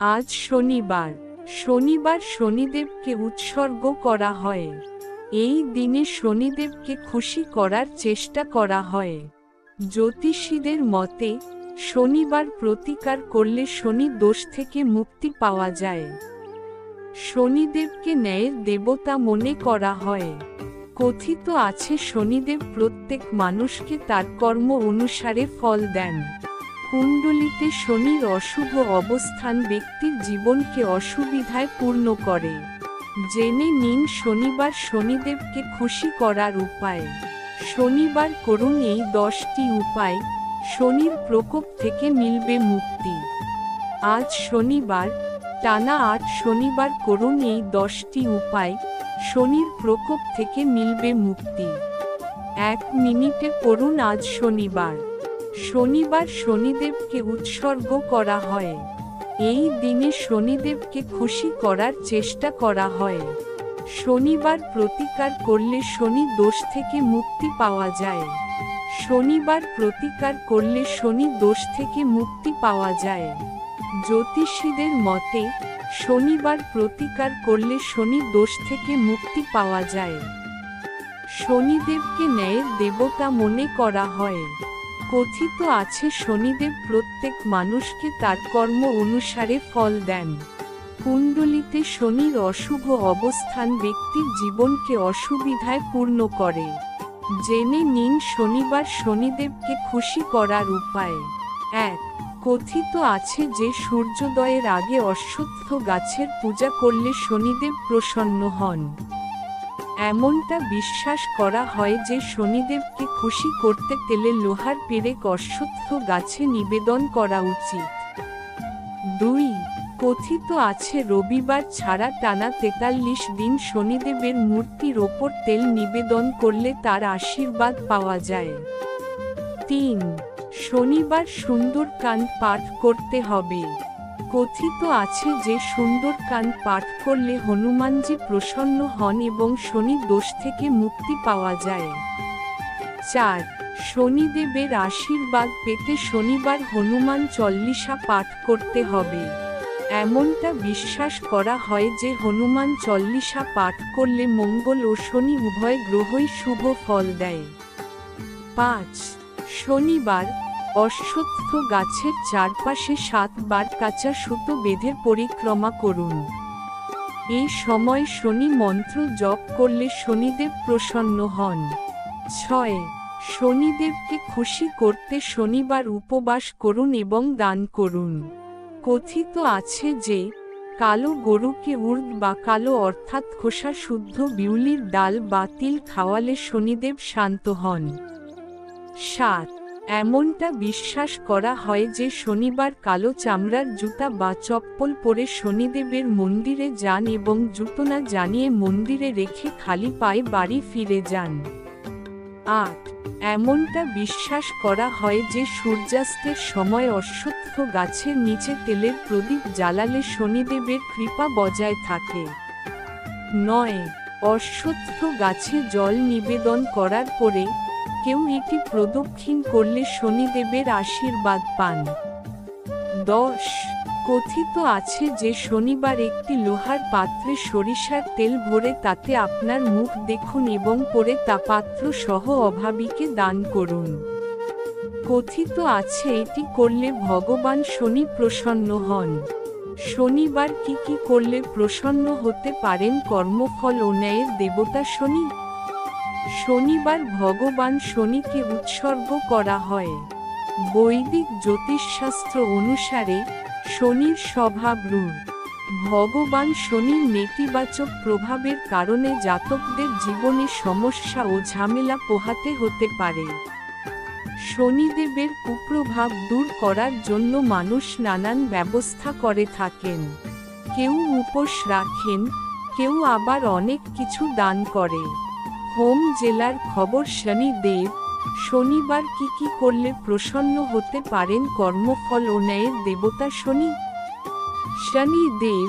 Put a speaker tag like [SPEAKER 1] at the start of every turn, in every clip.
[SPEAKER 1] আজ শনিবার। শনিবার শনিদেবকে উৎসর্গ করা হয়। এই দিনে শনিদেবকে খুশি করার চেষ্টা করা হয়। জ্যোতিষীদের মতে শনিবার প্রতিকার করলে শনি দোষ থেকে মুক্তি পাওয়া যায়। শনিদেবকে ন্যায়ের দেবতা মনে করা হয়। কথিত আছে শনিদেব প্রত্যেক মানুষকে তার কর্ম অনুসারে ফল দেন। কুণ্ডলিতে শনির অশুভ অবস্থান ব্যক্তির জীবনকে অসুবিধায় পূর্ণ করে। জেনে নিন শনিবার শনিদেবকে খুশি করার উপায়। শনিবার করুন এই 10টি উপায়, শনির প্রকোপ থেকে মিলবে মুক্তি। আজ শনিবার, টানা 8 শনিবার করুন এই 10টি উপায়, শনির প্রকোপ থেকে মিলবে মুক্তি। 1 মিনিটে করুন আজ শনিবার। শনিবার শনিদেবকে উৎসর্গ করা হয়। এই দিনে শনিদেবকে খুশি করার চেষ্টা করা হয়। শনিবার প্রতিকার করলে শনি দোষ থেকে মুক্তি পাওয়া যায়। শনিবার প্রতিকার করলে শনি দোষ থেকে মুক্তি পাওয়া যায়। জ্যোতিষীদের মতে শনিবার প্রতিকার করলে শনি দোষ থেকে মুক্তি পাওয়া যায়। শনিদেবকে ন্যায়ের দেবতা মনে করা হয়। কথিত আছে শনিদেব প্রত্যেক মানুষকে তার কর্ম অনুসারে ফল দেন। কুণ্ডলিতে শনির অশুভ অবস্থান ব্যক্তির জীবনকে অসুবিধায় পূর্ণ করে। জেনে নিন শনিবার শনিদেবকে খুশি করার উপায়। 1. কথিত আছে যে সূর্যোদয়ের আগে অশ্বত্থ গাছের পূজা করলে শনিদেব প্রসন্ন হন। এমনটা বিশ্বাস করা হয় যে শনিদেবকে খুশি করতে তেলে লোহার পেরেক অশ্বত্থ গাছে নিবেদন করা উচিত। 2. কথিত আছে রবিবার ছাড়া টানা 43 দিন শনিদেবের মূর্তির ওপর তেল নিবেদন করলে তার আশীর্বাদ পাওয়া যায়। 3. শনিবার সুন্দরকাণ্ড পাঠ করতে হবে। কথিত আছে যে সুন্দরকাণ্ড পাঠ করলে হনুমানজি প্রসন্ন হন এবং শনি দোষ থেকে মুক্তি পাওয়া যায়। 4. শনিদেবের আশীর্বাদ পেতে শনিবার হনুমান চল্লিশা পাঠ করতে হবে। এমনটা বিশ্বাস করা হয় যে হনুমান চল্লিশা পাঠ করলে মঙ্গল ও শনি উভয় গ্রহই শুভ ফল দেয়। 5. শনিবার অশ্বত্থ গাছের চারপাশে 7 বার কাঁচা সুতো বেঁধে পরিক্রমা করুন। এই সময় শনি মন্ত্র জপ করলে শনিদেব প্রসন্ন হন। 6. শনিদেবকে খুশি করতে শনিবার উপবাস করুন এবং দান করুন। কথিত আছে যে কালো গরুকে উর্দ বা কালো অর্থাৎ খোসা শুদ্ধ বিউলির ডাল বা তিল খাওয়ালে শনিদেব শান্ত হন। 7. এমনটা বিশ্বাস করা হয় যে শনিবার কালো চামড়ার জুতা বা চপ্পল পরে শনিদেবের মন্দিরে যান এবং জুতো না জানিয়ে মন্দিরে রেখে খালি পায়ে বাড়ি ফিরে যান। 8. এমনটা বিশ্বাস করা হয় যে সূর্যাস্তের সময় অশ্বত্থ গাছের নিচে তেলের প্রদীপ জ্বালালে শনিদেবের কৃপা বজায় থাকে। 9. অশ্বত্থ গাছে জল নিবেদন করার পরে কেউ এটি প্রদক্ষিণ করলে শনিদেবের আশীর্বাদ পান। 10. কথিত আছে যে শনিবার একটি লোহার পাত্রে সরিষার তেল ভরে তাতে আপনার মুখ দেখুন এবং পরে তা পাত্র সহ অভাবীকে দান করুন। কথিত আছে এটি করলে ভগবান শনি প্রসন্ন হন। শনিবার কি কি করলে প্রসন্ন হতে পারেন কর্মফল ও ন্যায়ের দেবতা শনি? শনিবার ভগবান শনিকে উৎসর্গ করা হয়। বৈদিক জ্যোতিষশাস্ত্র অনুসারে শনির স্বভাব রূঢ়। ভগবান শনির নেতিবাচক প্রভাবের কারণে জাতকদের জীবনে সমস্যা ও ঝামেলা পোহাতে হতে পারে। শনিদেবের কুপ্রভাব দূর করার জন্য মানুষ নানান ব্যবস্থা করে থাকেন। কেউ উপোস রাখেন, কেউ আবার অনেক কিছু দান করে। হোম জেলার খবর শনিদেব শনিবার কি কি করলে প্রসন্ন হতে পারেন কর্মফল ও ন্যায়ের দেবতা শনি? শনিদেব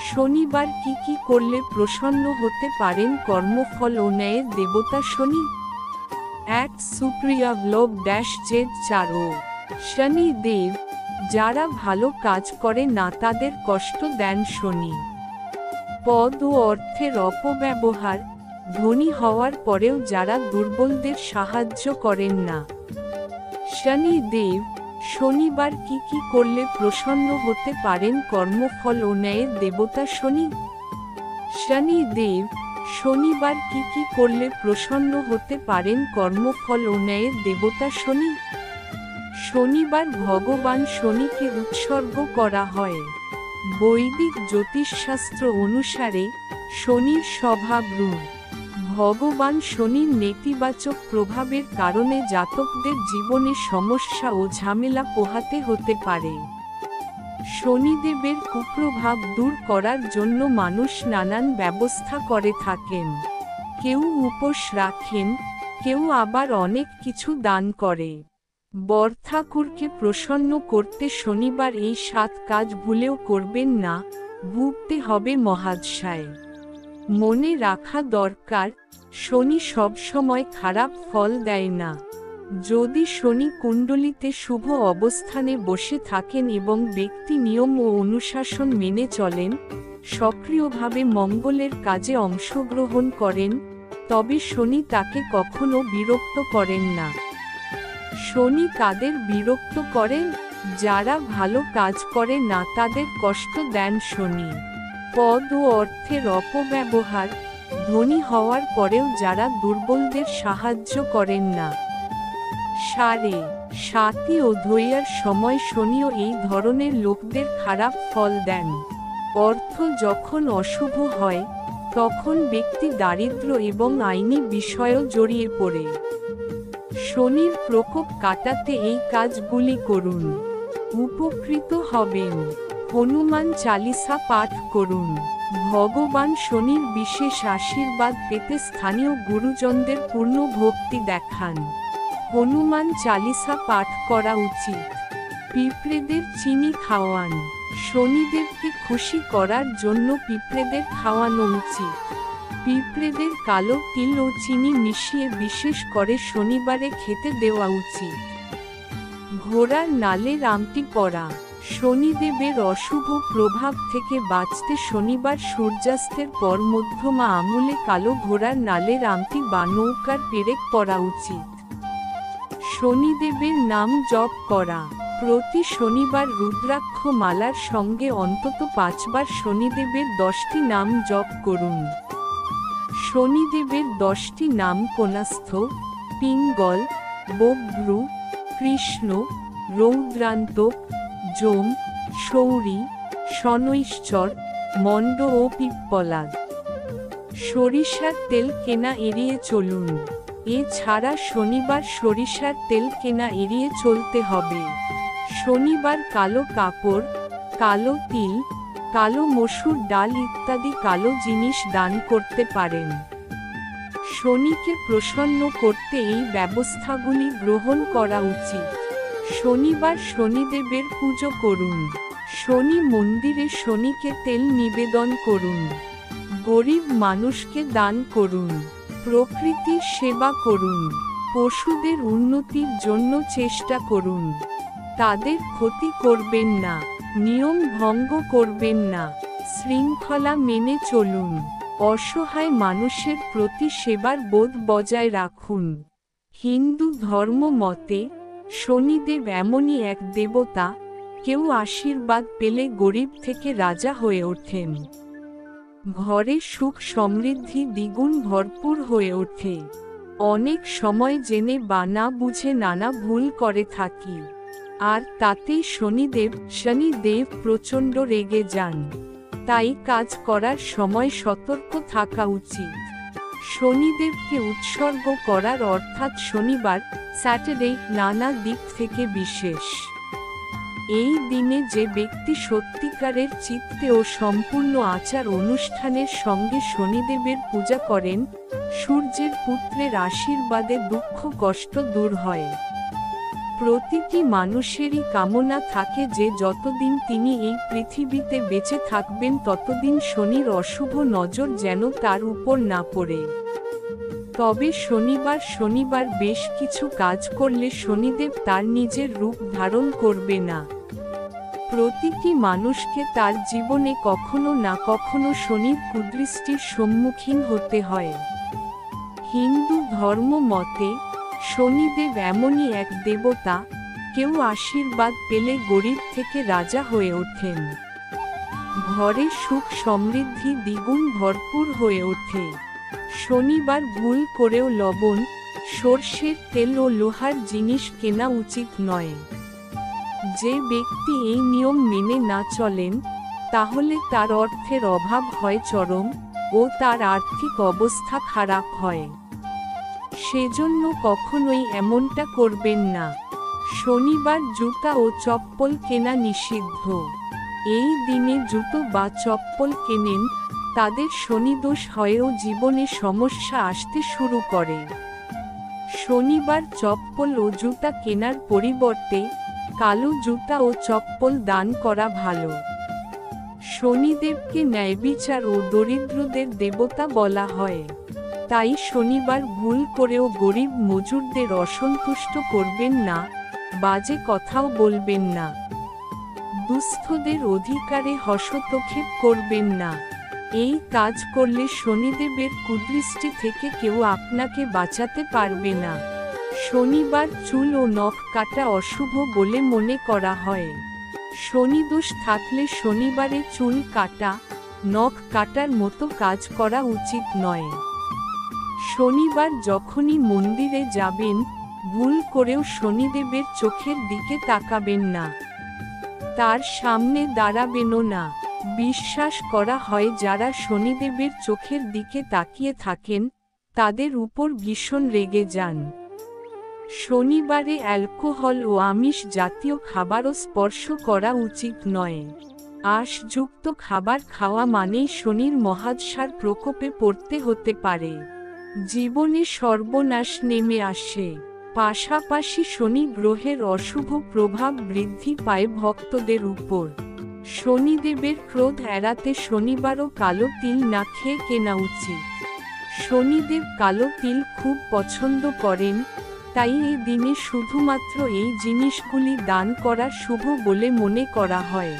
[SPEAKER 1] শনিবার কি কি করলে প্রসন্ন হতে পারেন কর্মফল ও ন্যায়ের দেবতা শনি? 1. সুপ্রিয়া ব্লগ -জেদ 4 শনিদেব যারা ভালো কাজ করে না তাদের কষ্ট দেন শনি। পদ ও অর্থের অপব্যবহার, ধনী হওয়ার পরেও যারা দুর্বলদের সাহায্য করেন না। শনি দেব শনিবার কি কি করলে প্রসন্ন হতে পারেন? কর্মফল ও ন্যায়ের দেবতা শনি। শনি দেব শনিবার কি কি করলে প্রসন্ন হতে পারেন? কর্মফল ও ন্যায়ের দেবতা শনি। শনিবার ভগবান শনিকে উৎসর্গ করা হয়। বৈদিক জ্যোতিষশাস্ত্র অনুসারে শনির স্বভাব রূঢ়। ভগবান শনির নেতিবাচক প্রভাবের কারণে জাতকদের জীবনে সমস্যা ও ঝামেলা পোহাতে হতে পারে। শনিদেবের কুপ্রভাব দূর করার জন্য মানুষ নানান ব্যবস্থা করে থাকেন। কেউ উপোস রাখেন, কেউ আবার অনেক কিছু দান করে। বর ঠাকুরকে প্রসন্ন করতে শনিবার এই 7 কাজ ভুলেও করবেন না, ভুগতে হবে মহাদশায়। মনে রাখা দরকার, শনি সবসময় খারাপ ফল দেয় না। যদি শনি কুণ্ডলিতে শুভ অবস্থানে বসে থাকেন এবং ব্যক্তি নিয়ম ও অনুশাসন মেনে চলেন, সক্রিয়ভাবে মঙ্গলের কাজে অংশগ্রহণ করেন, তবে শনি তাকে কখনো বিরক্ত করেন না। শনি কাদের বিরক্ত করেন? যারা ভালো কাজ করে না তাদের কষ্ট দেন শনি। পদ ও অর্থের অপব্যবহার, ধনী হওয়ার পরেও যারা দুর্বলদের সাহায্য করেন না। সাড়ে সাতি ও ধৈর্যের সময় শনিও এই ধরনের লোকদের খারাপ ফল দেন। অর্থ যখন অশুভ হয়, তখন ব্যক্তি দারিদ্র্য এবং আইনি বিষয়েও জড়িয়ে পড়ে। শনির প্রকোপ কাটাতে এই কাজগুলি করুন, উপকৃত হবেন। হনুমান চালিসা পাঠ করুন। ভগবান শনির বিশেষ আশীর্বাদ পেতে স্থানীয় গুরুজনদের পূর্ণ ভক্তি দেখান। হনুমান চালিসা পাঠ করা উচিত। পিঁপড়েদের চিনি খাওয়ান। শনিদেবকে খুশি করার জন্য পিঁপড়েদের খাওয়ানো উচিত। পিঁপড়েদের কালো তিল ও চিনি মিশিয়ে বিশেষ করে শনিবারে খেতে দেওয়া উচিত। ঘোড়ার নালের আমটি পরা। শনিদেবের অশুভ প্রভাব থেকে বাঁচতে শনিবার সূর্যাস্তের পর মধ্যমা আঙুলে কালো ঘোড়ার নালের আমটি বা নৌকার পেরেক পরা উচিত। শনিদেবের নাম জপ করা। প্রতি শনিবার রুদ্রাক্ষ মালার সঙ্গে অন্তত 5 বার শনিদেবের 10টি নাম জপ করুন। শনিদেবের 10টি নাম কোনাস্থ, পিঙ্গল, বভ্রু, কৃষ্ণ, রৌদ্রান্তক, যম, শৌরী, শনৈশ্চর, মণ্ড ও পিপ্পলাদ। সরিষার তেল কেনা এড়িয়ে চলুন। এছাড়া শনিবার সরিষার তেল কেনা এড়িয়ে চলতে হবে। শনিবার কালো কাপড়, কালো তিল, কালো মসুর ডাল ইত্যাদি কালো জিনিস দান করতে পারেন। শনিকে প্রসন্ন করতে এই ব্যবস্থাগুলি গ্রহণ করা উচিত। শনিবার শনিদেবের পুজো করুন। শনি মন্দিরে শনিকে তেল নিবেদন করুন। গরিব মানুষকে দান করুন। প্রকৃতির সেবা করুন। পশুদের উন্নতির জন্য চেষ্টা করুন। তাদের ক্ষতি করবেন না, নিয়ম ভঙ্গ করবেন না, শৃঙ্খলা মেনে চলুন। অসহায় মানুষের প্রতি সেবার বোধ বজায় রাখুন। হিন্দু ধর্ম মতে শনিদেব এমনই এক দেবতা, কেউ আশীর্বাদ পেলে গরিব থেকে রাজা হয়ে ওঠেন। ঘরে সুখ সমৃদ্ধি দ্বিগুণ ভরপুর হয়ে ওঠে। অনেক সময় জেনে বা না বুঝে নানা ভুল করে থাকি, আর তাতেই শনিদেব প্রচণ্ড রেগে যান। তাই কাজ করার সময় সতর্ক থাকা উচিত। শনিদেবকে উৎসর্গ করার অর্থাৎ শনিবার, স্যাটারডে নানা দিক থেকে বিশেষ। এই দিনে যে ব্যক্তি সত্যিকারের চিত্তে ও সম্পূর্ণ আচার অনুষ্ঠানের সঙ্গে শনিদেবের পূজা করেন, সূর্যের পুত্রের আশীর্বাদে দুঃখ কষ্ট দূর হয়। প্রতিটি মানুষেরই কামনা থাকে যে যতদিন তিনি এই পৃথিবীতে বেঁচে থাকবেন ততদিন শনির অশুভ নজর যেন তার উপর না পড়ে। তবে শনিবার বেশ কিছু কাজ করলে শনিদেব তার নিজের রূপ ধারণ করবে না। প্রতিটি মানুষকে তার জীবনে কখনো না কখনো শনির কুদৃষ্টির সম্মুখীন হতে হয়। হিন্দু ধর্ম মতে শনিদেব এমনই এক দেবতা, কেউ আশীর্বাদ পেলে গরিব থেকে রাজা হয়ে ওঠেন। ঘরে সুখ সমৃদ্ধি দ্বিগুণ ভরপুর হয়ে ওঠে। শনিবার ভুল করেও লবণ, সর্ষের তেল ও লোহার জিনিস কেনা উচিত নয়। যে ব্যক্তি এই নিয়ম মেনে না চলেন, তাহলে তার অর্থের অভাব হয় চরম ও তার আর্থিক অবস্থা খারাপ হয়। সেজন্য কখনোই এমনটা করবেন না। শনিবার জুতা ও চপ্পল কেনা নিষিদ্ধ। এই দিনে জুতো বা চপ্পল কেনেন, তাদের শনিদোষ হয়েও জীবনে সমস্যা আসতে শুরু করে। শনিবার চপ্পল ও জুতা কেনার পরিবর্তে কালো জুতা ও চপ্পল দান করা ভালো। শনিদেবকে ন্যায়বিচার ও দরিদ্রদের দেবতা বলা হয়। তাই শনিবার ভুল করেও গরিব মজুরদের অসন্তুষ্ট করবেন না, বাজে কথাও বলবেন না। দুস্থদের অধিকারে হস্তক্ষেপ করবেন না। এই কাজ করলে শনিদেবের কুদৃষ্টি থেকে কেউ আপনাকে বাঁচাতে পারবে না। শনিবার চুল ও নখ কাটা অশুভ বলে মনে করা হয়। শনিদোষ থাকলে শনিবারে চুল কাটা, নখ কাটার মতো কাজ করা উচিত নয়। শনিবার যখনই মন্দিরে যাবেন, ভুল করেও শনিদেবের চোখের দিকে তাকাবেন না। তার সামনে দাঁড়াবেনও না। বিশ্বাস করা হয় যারা শনিদেবের চোখের দিকে তাকিয়ে থাকেন, তাদের উপর ভীষণ রেগে যান। শনিবারে অ্যালকোহল ও আমিষ জাতীয় খাবারও স্পর্শ করা উচিত নয়। আঁশযুক্ত খাবার খাওয়া মানেই শনির মহাদশার প্রকোপে পড়তে হতে পারে। জীবনে সর্বনাশ নেমে আসে। পাশাপাশি শনি গ্রহের অশুভ প্রভাব বৃদ্ধি পায় ভক্তদের উপর। শনিদেবের ক্রোধ এড়াতে শনিবারও কালো তিল না খেয়ে কেনা উচিত। শনিদেব কালো তিল খুব পছন্দ করেন, তাই এই দিনে শুধুমাত্র এই জিনিসগুলি দান করা শুভ বলে মনে করা হয়।